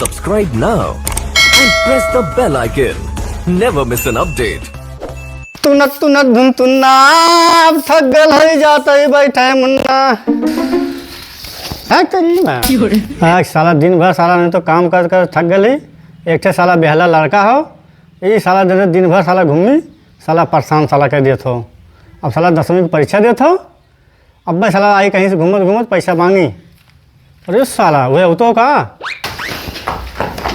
Subscribe now and press the bell icon. Never miss an update. तुनक तुनक धुन तुन्ना अब थक गल है जाता ही बैठे मुन्ना है करी मैं हाँ साला दिन भर साला नहीं तो काम कर कर थक गई एक ठे साला बेहला लड़का हो ये साला दिन भर साला घूमी साला परेशान साला कर दिया थो अब साला 10वीं की परीक्षा दिया था अब भाई साला आई कहीं से घूमत घूमत पैसा मांगी अरे साला वह तो का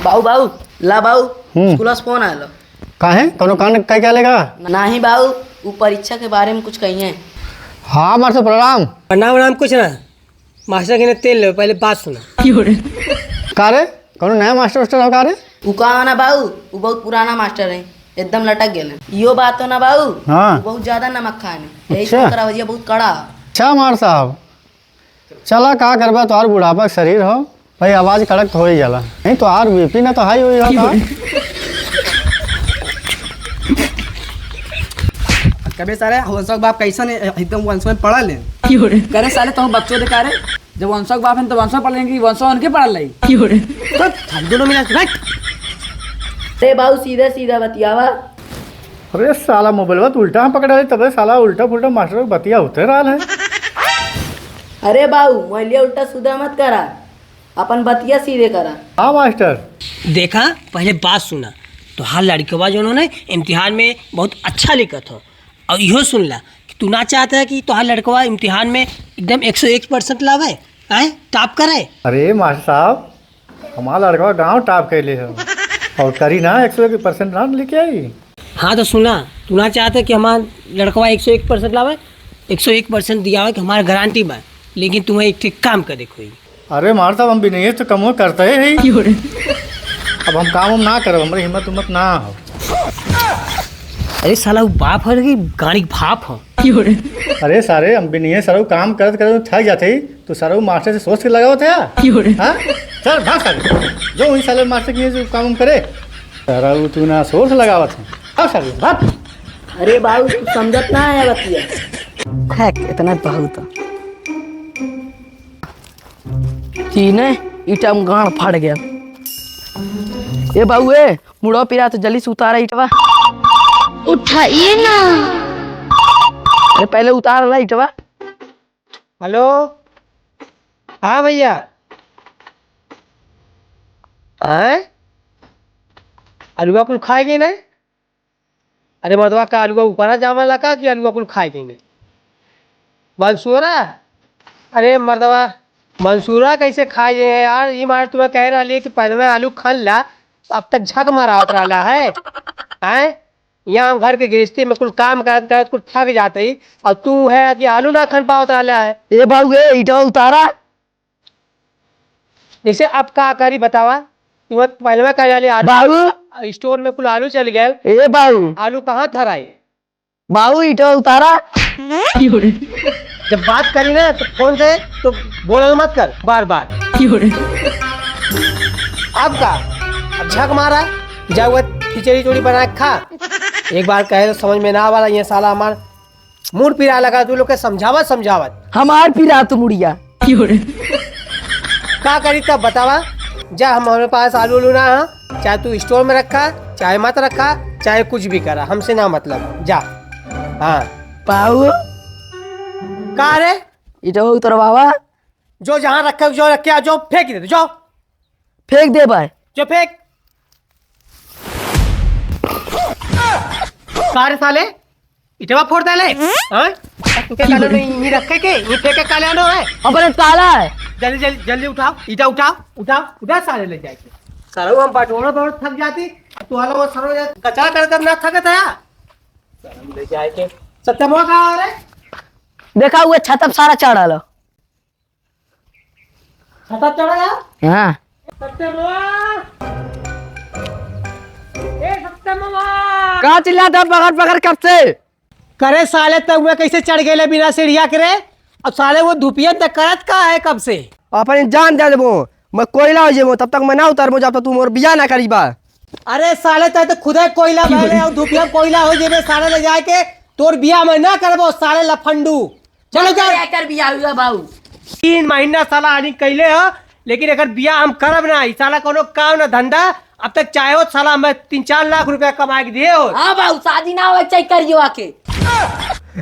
बाऊ बाऊ ला बाऊ स्कूल से फोन आया काहे कोनो कान कह क्या लेगा नहीं बाऊ वो परीक्षा के बारे में कुछ कहिए। हाँ मार से प्रणाम प्रणाम कुछ ना मास्टर के ने तेल ले पहले बात सुना का रे कोनो नया मास्टर वास्टर हो का रे वो कहा ना बाऊ वो बहुत पुराना मास्टर है एकदम लटक गए यो बात हो ना बाऊ हाँ बहुत ज्यादा नमक खाने यही अच्छा। तरह वजह बहुत कड़ा। अच्छा मार साहब चला का करबा तो और बुढ़ापा के शरीर हो भाई आवाज कड़क हो ही जाला नहीं तो और बीपी ना तो हाई हुई हो कबे सारे वंशक बाप कैसा ने एकदम वंश में पढ़ा ले करे साले तो बच्चों दिखा रहे जब वंशक बाप है तो वंशक पढ़ लेंगे वंशक उनके पढ़ लाई तो हम दोनों मिला बैठ अरे बाऊ सीधा सीधा बतियावा। अरे साला मोबाइल तो उल्टा पकड़ा है तबे साला उल्टा पुल्टा मास्टर बतिया होते रहा है अरे बाऊ मोहलिया उल्टा सीधा मत करा अपन बतिया सीधे करा। हाँ मास्टर देखा पहले बात सुना तो हाल लड़कवा जो उन्होंने इम्तिहान में बहुत अच्छा लिखा था और यो सुन ला कि तू ना चाहता है कि तुम्हारा लड़कवा इम्तिहान में एकदम 101% लावे आए टॉप कराए। अरे मास्टर साहब हमारा लड़का गाँव टॉप के लिए हो और करी ना 101% ना लेके आई। हाँ तो सुना तू ना चाहता है कि हमारा लड़कवा 101% लावे 101% दिया हुआ कि हमारा गारंटी बा लेकिन तुम्हें एक ठीक काम करे कोई। अरे मार साहब हम भी नहीं तो कम करते है अब हम काम ना करो हमारी हिम्मत उम्मत ना हो। अरे साला वो बाप है कि गाड़ी भाप हो। अरे सारे हम भी नहीं है सर काम करते करते थक जाते ही तो सर मास्टर से सोच के लगाओ थे हाँ सर भाग सर जो वही साले मास्टर की जो काम करे सर तू ना सोच लगावा था सर भाग। अरे बाऊ तू समझत ना है बतिया है इतना बहुत तीने ईटा में गाड़ फट गया। ए बाऊ ए मुड़ो पिरा तो जल्दी से उतारा ईटवा उठाइए ना। अरे पहले उतार ला ईटवा। हेलो हाँ भैया आलूआ कुल खाएगी नहीं। अरे मर्दवा का आलूआ ऊपर जामा लगा कि आलूआ कुल खाएगी नहीं मंसूरा। अरे मर्दवा मंसूरा कैसे खाए यार ये मार तुम्हें कह रहा है कि पहले में आलू खान ला अब तक झक मारा रहा है यहाँ घर के गृहस्थी में कुल काम कर कुल थक जाते ही और तू है कि आलू ना खान पावत रहा है। ए बाऊ ए ईटवा उतारा। जैसे अब का करी बतावा तुम्हें पहले में कह रहा बाऊ स्टोर में कुल आलू चल गए ए बाऊ आलू कहाँ थराए। बाऊ ईटवा उतारा। जब बात करी ना तो फोन से तो बोल मत कर बार बार। अब का अब झक मारा जाओ खिचड़ी चोड़ी बना के खा एक बार कहे तो समझ में ना वाला ये साला हमार मूड पिरा लगा तू लोग के समझावत हमार पिरा तो मुड़िया का करी तब बतावा जा हमारे पास आलू उलू ना है चाहे तू स्टोर में रखा चाहे मत रखा चाहे कुछ भी करा हमसे ना मतलब जा। हाँ बाऊ का रे ईटवा उतरवावा जो जहाँ रखा जो रखे जो फेंक दे जो फेंक दे भाई जो फेंक सारे साले इटवा फोड़ डाले हैं तुके काले में ये रखे के ये फेंके काले आनो है अपने काला है। जल्दी जल्दी जल्दी उठाओ ईटा उठा सारे ले जाके सारे हम बाटोड़ा बहुत थक जाती तू हालो वो सारो कचरा कर ना थकत है शर्म ले जाए के सत्यमो का रे देखा हुए छतप सारा चढ़ा लो छतप चढ़ा गया हाँ सत्यमो ए सत्यमो कहाँ चिल्लाता पकड़ पकड़ कब से करे साले तक मैं कैसे चढ़ गए बिना सीढ़िया करे अब साले वो धुपिया तक करत का है कब से अपन जान दे देबो मैं कोयला हो जेबो तब तक मैं ना उतरबो जब तक तू मोर बिया ना करीबा। अरे साले तो खुदे कोयला भले और धुपिया कोयला हो जेबे साले ले जाए के तोर बिया में ना करबो साले लफंडू। चलो जा कर बिया हुआ बाऊ 3 महीना साला आनी कैले हो लेकिन अगर बिया हम करब ना, ई साला कोनो काम ना धंधा, अब तक चाहे हो साला मैं 3-4 लाख रुपया कमा के दिए हो। हाँ बाबू शादी ना हो चाहिए करियो आके।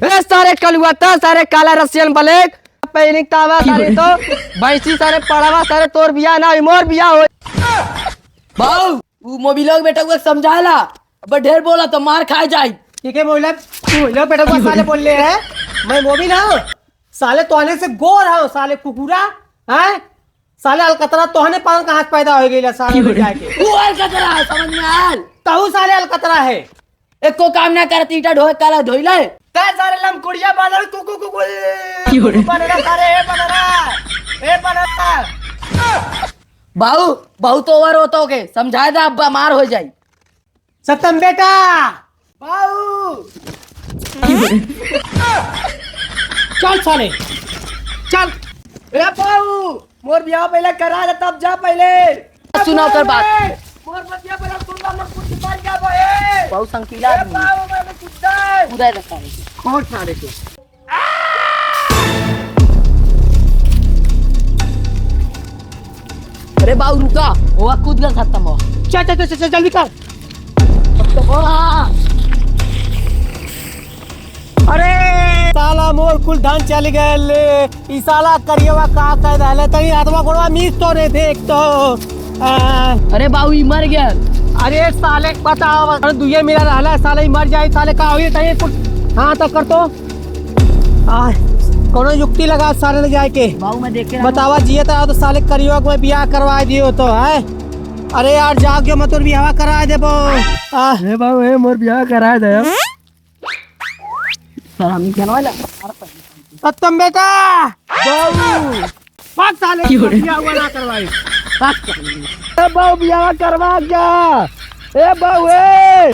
ए सारे कलुआ था, सारे काला रसियन ब्लैक पहनिक तावा सारे तो भैंसी सारे पड़ावा सारे तोर बिया ना होई मोर बिया हो। बाबू वो मोबिलोग बेटा को समझाला, अब ढेर बोला तो मार खाए जाए। ठीक है मोहल्ला बेटा को साले बोल ले है, मैं वो भी ना हूँ साले, तोहने से गोर है साले कुकुरा है साले, अलकतरा तोहने पान कहाँ से पैदा हो गई साले में जाके। तू अलकतरा है समझ में आयल, तहु साले अलकतरा है। एक को काम ना करती ईटा ढोए काला धोइले काय सारे लम कुड़िया बांधल कुकु कुकु बनरा सारे ए बनरा। बाबू बहुत ओवर होतो के समझाए था अब मार हो जाए। सत्यम बेटा बाऊ चल साले चल। ए बाबू मोर बियाह पहले करा दे तब जा पहले। सुनाओ कर बात। मोर बतिया पहले सुनला मत कुछ मार जा बे। बाबू संकीला आदमी बाऊ मैं कुछ दे उदय रखा है। कौन साले तू। अरे बाबू रुका, वो कूद गया खत्म हो। चल जल्दी कर। अरे साला मोर कुल धान चल गए, ई साला करियवा का कह रहले तनी आत्मा गोड़वा मिस तो रे देख तो। अरे बाबू ई मर गया। अरे साले बताओ, अरे दुये मिला रहला साले मर जाए साले का होई तनी कुछ। हाँ तो कर तो कोनो युक्ति लगा साले ले जाए के। बाबू मैं देख के बतावा जिए तो साले करियवा को बियाह करवा दियो तो है। अरे यार जाग जो मत बियाह करा देबो। अरे बाबू ए मोर बियाह करा दे सर हम क्या वाला सत्यम बेटा बाबू पाक साले बियाह हुआ ना करवाई। बाबू बियाह करवा क्या ए बाबू ए।